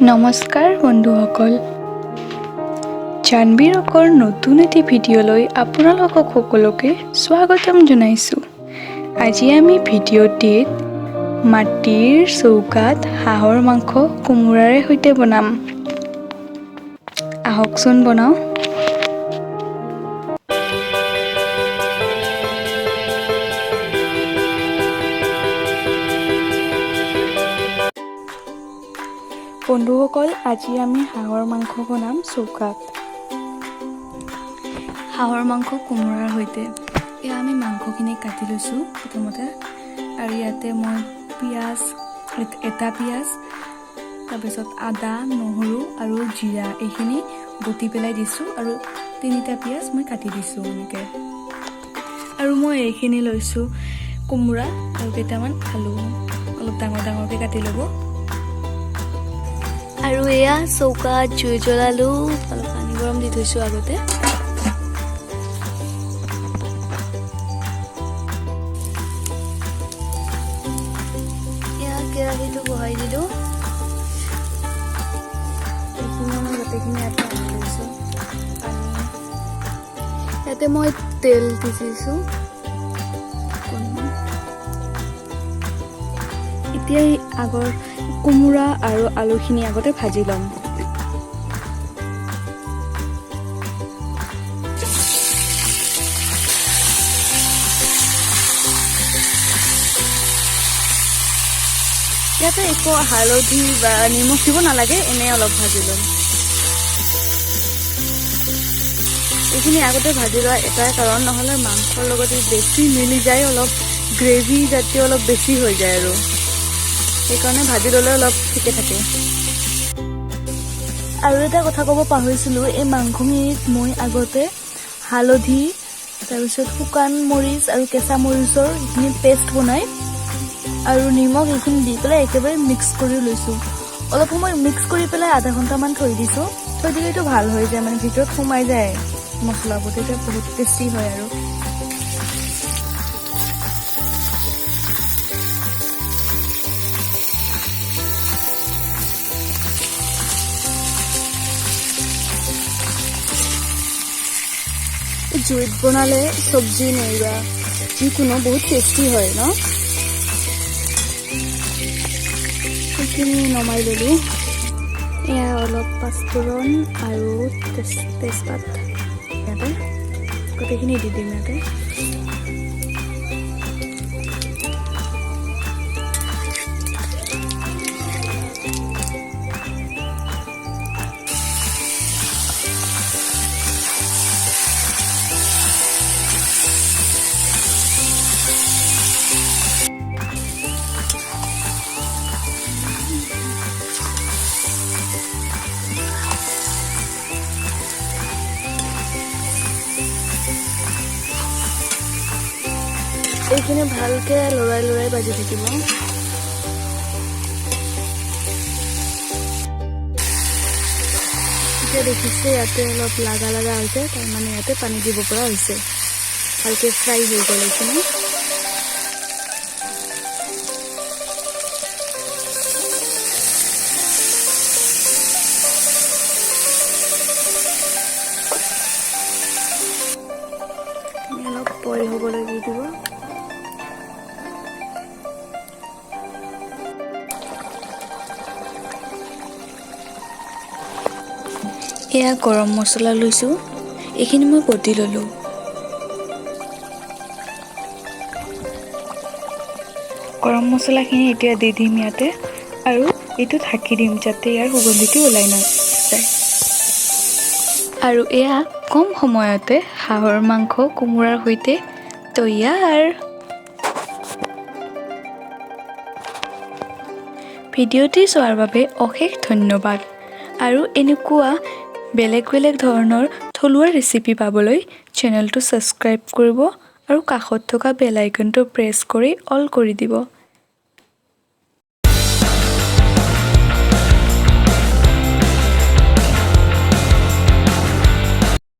নমস্কাৰ বন্ধুসকল, জানবী ৰকৰ নতুন এটি ভিডিঅ'লৈ আপোনালোকক সকলোকে স্বাগতম জনাইছোঁ। আজি আমি ভিডিঅ'টিত মাটিৰ চৌকাত হাঁহৰ মাংস কোমোৰাৰে সৈতে বনাম। আহকচোন বনাওঁ। বন্ধুসকল, আজি আমি হাঁহৰ মাংস বনাম চৌকাত। হাঁহৰ মাংস কোমোৰাৰ সৈতে। এয়া আমি মাংসখিনি কাটি লৈছোঁ প্ৰথমতে, আৰু ইয়াতে মই এটা পিঁয়াজ, তাৰপিছত আদা, নহৰু আৰু জিৰা এইখিনি বটি পেলাই দিছোঁ, আৰু 3টা পিঁয়াজ মই কাটি দিছোঁ এনেকৈ। আৰু মই এইখিনি লৈছোঁ কোমোৰা আৰু কেইটামান আলু, অলপ ডাঙৰ ডাঙৰকৈ কাটি ল'ব। আৰু এয়া চৌকাত জুই জ্বলালোঁ, অলপ পানী গৰম দি থৈছোঁ আগতে। এয়া কেৰাহীটো বহাই দিলোঁ। এইখিনি মই গোটেইখিনি ইয়াতে আনি লৈছোঁ। ইয়াতে মই তেল দিছোঁ। এতিয়া আগৰ কোমোৰা আৰু আলুখিনি আগতে ভাজি ল'ম। ইয়াতে একো হালধি বা নিমখ দিব নালাগে, এনেই অলপ ভাজি ল'ম। এইখিনি আগতে ভাজি লোৱা এটাই কাৰণ, নহ'লে মাংসৰ লগত বেছি মিলি যায়, অলপ গ্ৰেভি জাতীয় অলপ বেছি হৈ যায়, আৰু সেইকাৰণে ভাজি ল'লে অলপ ঠিকে থাকে। আৰু এটা কথা ক'ব পাহৰিছিলোঁ, এই মাংসখিনিত মই আগতে হালধি, তাৰপিছত শুকান মৰিচ আৰু কেঁচা মৰিচৰ এইখিনি পেষ্ট বনাই আৰু নিমখ এইখিনি দি পেলাই একেবাৰে মিক্স কৰি লৈছোঁ। অলপ সময় মিক্স কৰি পেলাই আধা ঘণ্টামান থৈ দিছোঁ। থৈ দিলে এইটো ভাল হৈ যায়, মানে ভিতৰত সোমাই যায় মছলাবোৰ, তেতিয়া বহুত টেষ্টি হয়। আৰু জুইত বনালে চব্জি নাইবা যিকোনো বহুত টেষ্টি হয় ন। সেইখিনি নমাই ল'লোঁ। এয়া অলপ পাঁচফোৰণ আৰু তেজপাত ইয়াতে গোটেইখিনি দি দিম ইয়াতে। এইখিনি ভালকৈ লৰাই ভাজি থাকিব। এতিয়া দেখিছে ইয়াতে অলপ লাগা হৈছে, তাৰমানে ইয়াতে পানী দিব পৰা হৈছে। ভালকৈ ফ্ৰাই হৈ গ'ল এইখিনি। অলপ বইল হ'বলৈ দি দিব। এয়া গৰম মছলা লৈছোঁ, এইখিনি মই বটি ল'লোঁ। গৰম মছলাখিনি এতিয়া দি দিম ইয়াতে, আৰু এইটো ঢাকি দিম যাতে ইয়াৰ সুগন্ধিটো ওলাই নাযায়। আৰু এয়া কম সময়তে হাঁহৰ মাংস কোমোৰাৰ সৈতে তৈয়াৰ। ভিডিঅ'টি চোৱাৰ বাবে অশেষ ধন্যবাদ। আৰু এনেকুৱা বেলেগ ধৰণৰ থলুৱা ৰেচিপি পাবলৈ চেনেলটো ছাবস্ক্ৰাইব কৰিব, আৰু কাষত থকা বেল আইকনটো প্ৰেছ কৰি অল কৰি দিব।